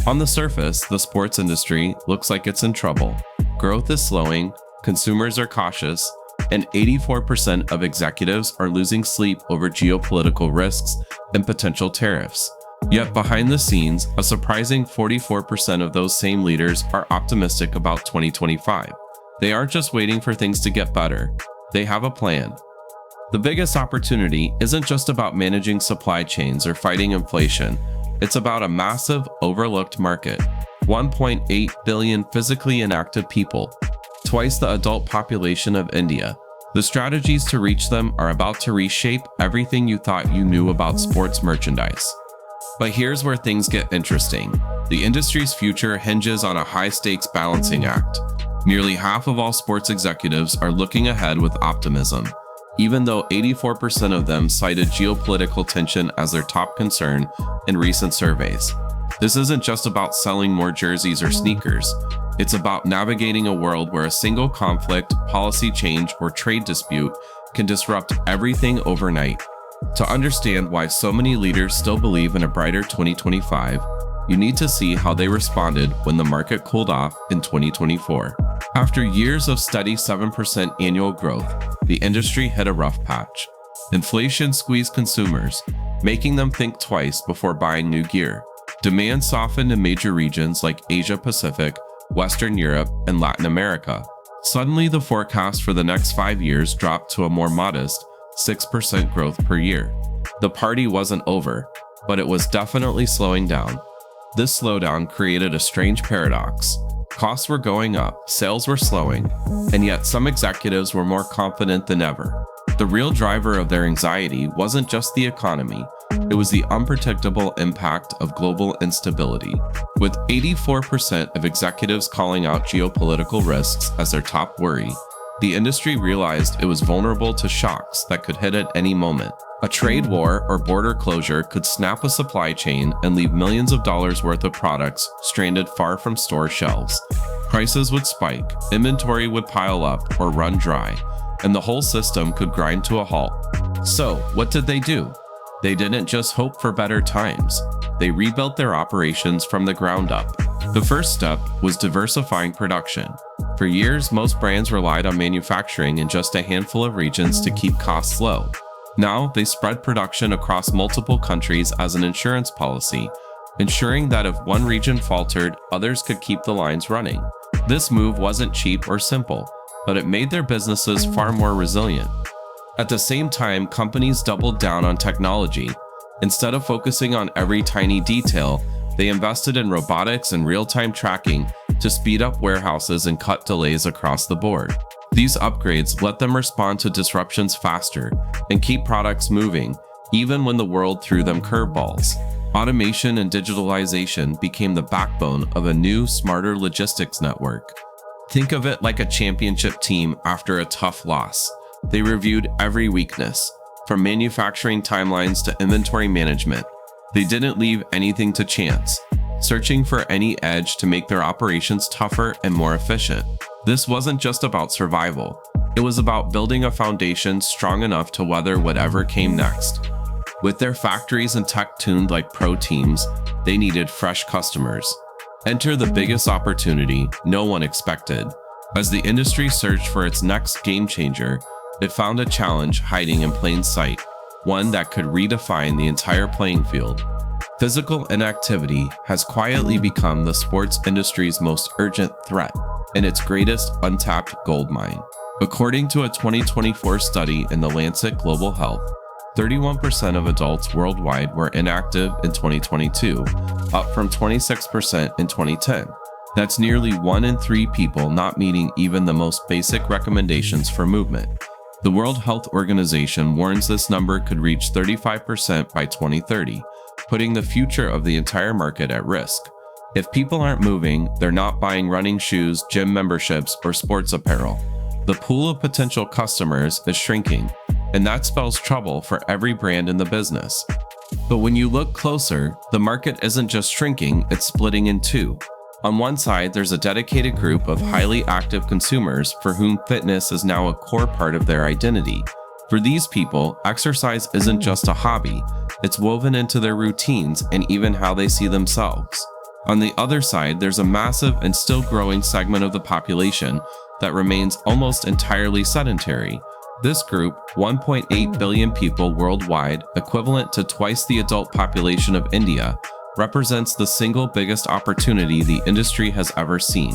On the surface, the sports industry looks like it's in trouble. Growth is slowing, consumers are cautious, and 84% of executives are losing sleep over geopolitical risks and potential tariffs. Yet behind the scenes, a surprising 44% of those same leaders are optimistic about 2025. They aren't just waiting for things to get better, they have a plan. The biggest opportunity isn't just about managing supply chains or fighting inflation. It's about a massive, overlooked market. 1.8 billion physically inactive people, twice the adult population of India. The strategies to reach them are about to reshape everything you thought you knew about sports merchandise. But here's where things get interesting. The industry's future hinges on a high-stakes balancing act. Nearly half of all sports executives are looking ahead with optimism, even though 84% of them cited geopolitical tension as their top concern in recent surveys. This isn't just about selling more jerseys or sneakers. It's about navigating a world where a single conflict, policy change, or trade dispute can disrupt everything overnight. To understand why so many leaders still believe in a brighter 2025, you need to see how they responded when the market cooled off in 2024. After years of steady 7% annual growth, the industry hit a rough patch. Inflation squeezed consumers, making them think twice before buying new gear. Demand softened in major regions like Asia Pacific, Western Europe, and Latin America. Suddenly, the forecast for the next 5 years dropped to a more modest 6% growth per year. The party wasn't over, but it was definitely slowing down. This slowdown created a strange paradox. Costs were going up, sales were slowing, and yet some executives were more confident than ever. The real driver of their anxiety wasn't just the economy, it was the unpredictable impact of global instability. With 84% of executives calling out geopolitical risks as their top worry, the industry realized it was vulnerable to shocks that could hit at any moment. A trade war or border closure could snap a supply chain and leave millions of dollars worth of products stranded far from store shelves. Prices would spike, inventory would pile up or run dry, and the whole system could grind to a halt. So, what did they do? They didn't just hope for better times. They rebuilt their operations from the ground up. The first step was diversifying production. For years, most brands relied on manufacturing in just a handful of regions to keep costs low. Now, they spread production across multiple countries as an insurance policy, ensuring that if one region faltered, others could keep the lines running. This move wasn't cheap or simple, but it made their businesses far more resilient. At the same time, companies doubled down on technology. Instead of focusing on every tiny detail, they invested in robotics and real-time tracking to speed up warehouses and cut delays across the board. These upgrades let them respond to disruptions faster and keep products moving, even when the world threw them curveballs. Automation and digitalization became the backbone of a new, smarter logistics network. Think of it like a championship team after a tough loss. They reviewed every weakness, from manufacturing timelines to inventory management. They didn't leave anything to chance, searching for any edge to make their operations tougher and more efficient. This wasn't just about survival. It was about building a foundation strong enough to weather whatever came next. With their factories and tech tuned like pro teams, they needed fresh customers. Enter the biggest opportunity no one expected. As the industry searched for its next game changer, it found a challenge hiding in plain sight, one that could redefine the entire playing field. Physical inactivity has quietly become the sports industry's most urgent threat and its greatest untapped goldmine. According to a 2024 study in The Lancet Global Health, 31% of adults worldwide were inactive in 2022, up from 26% in 2010. That's nearly 1 in 3 people not meeting even the most basic recommendations for movement. The World Health Organization warns this number could reach 35% by 2030, putting the future of the entire market at risk. If people aren't moving, they're not buying running shoes, gym memberships, or sports apparel. The pool of potential customers is shrinking, and that spells trouble for every brand in the business. But when you look closer, the market isn't just shrinking, it's splitting in two. On one side, there's a dedicated group of highly active consumers for whom fitness is now a core part of their identity. For these people, exercise isn't just a hobby, it's woven into their routines and even how they see themselves. On the other side, there's a massive and still growing segment of the population that remains almost entirely sedentary. This group, 1.8 billion people worldwide, equivalent to twice the adult population of India, represents the single biggest opportunity the industry has ever seen.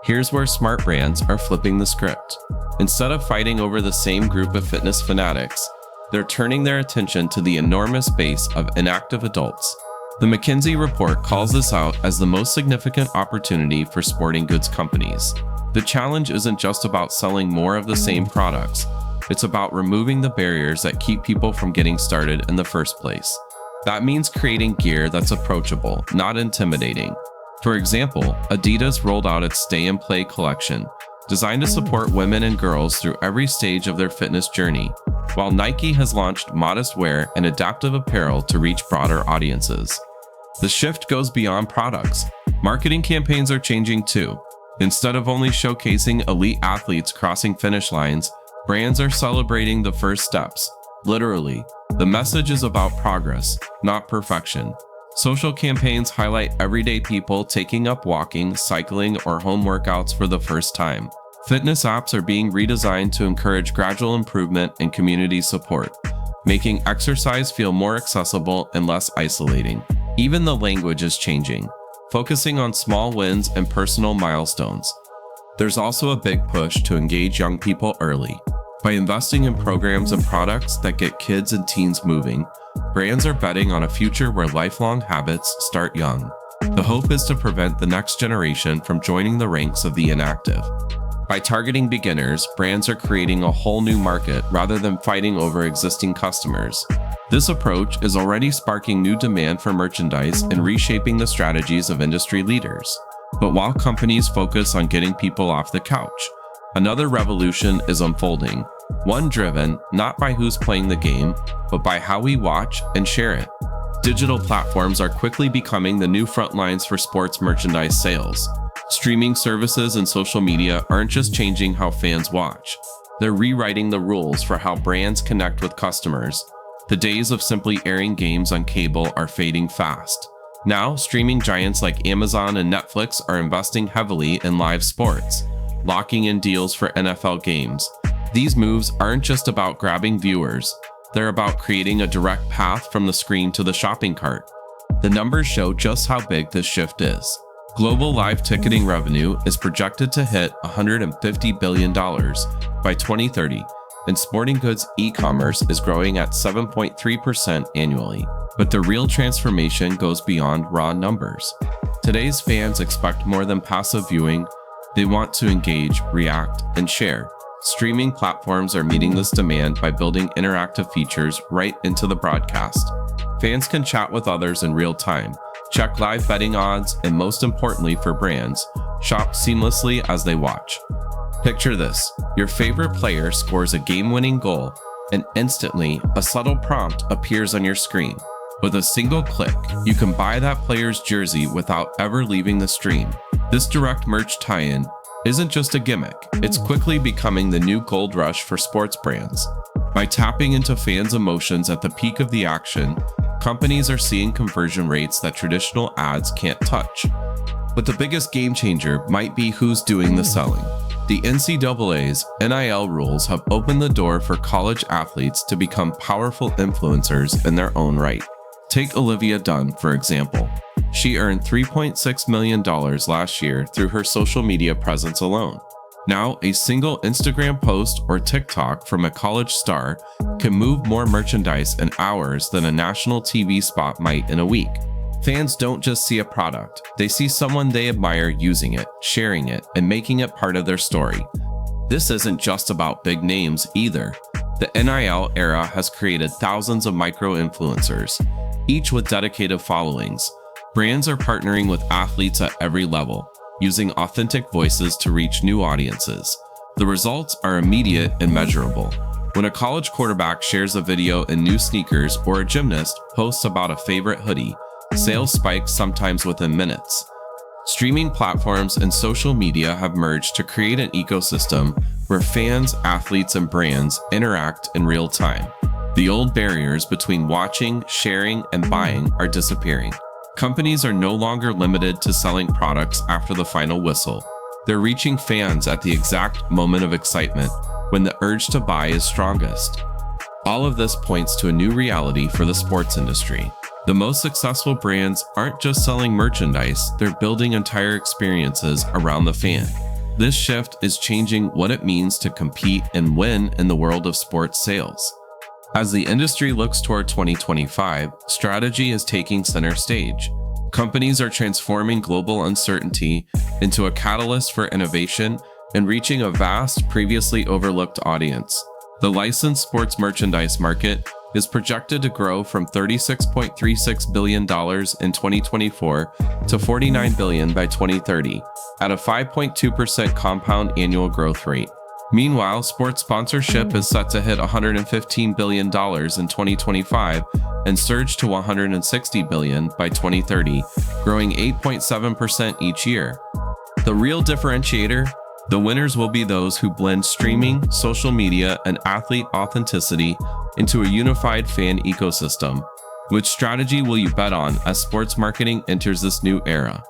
Here's where smart brands are flipping the script. Instead of fighting over the same group of fitness fanatics, they're turning their attention to the enormous base of inactive adults. The McKinsey report calls this out as the most significant opportunity for sporting goods companies. The challenge isn't just about selling more of the same products, it's about removing the barriers that keep people from getting started in the first place. That means creating gear that's approachable, not intimidating. For example, Adidas rolled out its Stay and Play collection, designed to support women and girls through every stage of their fitness journey, while Nike has launched modest wear and adaptive apparel to reach broader audiences. The shift goes beyond products. Marketing campaigns are changing too. Instead of only showcasing elite athletes crossing finish lines, brands are celebrating the first steps. Literally, the message is about progress, not perfection. Social campaigns highlight everyday people taking up walking, cycling, or home workouts for the first time. Fitness apps are being redesigned to encourage gradual improvement and community support, making exercise feel more accessible and less isolating. Even the language is changing, focusing on small wins and personal milestones. There's also a big push to engage young people early. By investing in programs and products that get kids and teens moving, brands are betting on a future where lifelong habits start young. The hope is to prevent the next generation from joining the ranks of the inactive. By targeting beginners, brands are creating a whole new market rather than fighting over existing customers. This approach is already sparking new demand for merchandise and reshaping the strategies of industry leaders. But while companies focus on getting people off the couch, another revolution is unfolding, one driven not by who's playing the game, but by how we watch and share it. Digital platforms are quickly becoming the new front lines for sports merchandise sales. Streaming services and social media aren't just changing how fans watch, they're rewriting the rules for how brands connect with customers. The days of simply airing games on cable are fading fast. Now, streaming giants like Amazon and Netflix are investing heavily in live sports, locking in deals for NFL games. These moves aren't just about grabbing viewers, they're about creating a direct path from the screen to the shopping cart. The numbers show just how big this shift is. Global live ticketing revenue is projected to hit $150 billion by 2030, and sporting goods e-commerce is growing at 7.3% annually. But the real transformation goes beyond raw numbers. Today's fans expect more than passive viewing. They want to engage, react, and share. Streaming platforms are meeting this demand by building interactive features right into the broadcast. Fans can chat with others in real time, check live betting odds, and most importantly for brands, shop seamlessly as they watch. Picture this: your favorite player scores a game-winning goal, and instantly, a subtle prompt appears on your screen. With a single click, you can buy that player's jersey without ever leaving the stream. This direct merch tie-in isn't just a gimmick, it's quickly becoming the new gold rush for sports brands. By tapping into fans' emotions at the peak of the action, companies are seeing conversion rates that traditional ads can't touch. But the biggest game changer might be who's doing the selling. The NCAA's NIL rules have opened the door for college athletes to become powerful influencers in their own right. Take Olivia Dunn, for example. She earned $3.6 million last year through her social media presence alone. Now, a single Instagram post or TikTok from a college star can move more merchandise in hours than a national TV spot might in a week. Fans don't just see a product, they see someone they admire using it, sharing it, and making it part of their story. This isn't just about big names either. The NIL era has created thousands of micro-influencers, each with dedicated followings. Brands are partnering with athletes at every level, using authentic voices to reach new audiences. The results are immediate and measurable. When a college quarterback shares a video in new sneakers or a gymnast posts about a favorite hoodie, sales spike sometimes within minutes. Streaming platforms and social media have merged to create an ecosystem where fans, athletes, and brands interact in real time. The old barriers between watching, sharing, and buying are disappearing. Companies are no longer limited to selling products after the final whistle. They're reaching fans at the exact moment of excitement, when the urge to buy is strongest. All of this points to a new reality for the sports industry. The most successful brands aren't just selling merchandise, they're building entire experiences around the fan. This shift is changing what it means to compete and win in the world of sports sales. As the industry looks toward 2025, strategy is taking center stage. Companies are transforming global uncertainty into a catalyst for innovation and reaching a vast, previously overlooked audience. The licensed sports merchandise market is projected to grow from $36.36 billion in 2024 to $49 billion by 2030, at a 5.2% compound annual growth rate. Meanwhile, sports sponsorship is set to hit $115 billion in 2025 and surge to $160 billion by 2030, growing 8.7% each year. The real differentiator? The winners will be those who blend streaming, social media, and athlete authenticity into a unified fan ecosystem. Which strategy will you bet on as sports marketing enters this new era?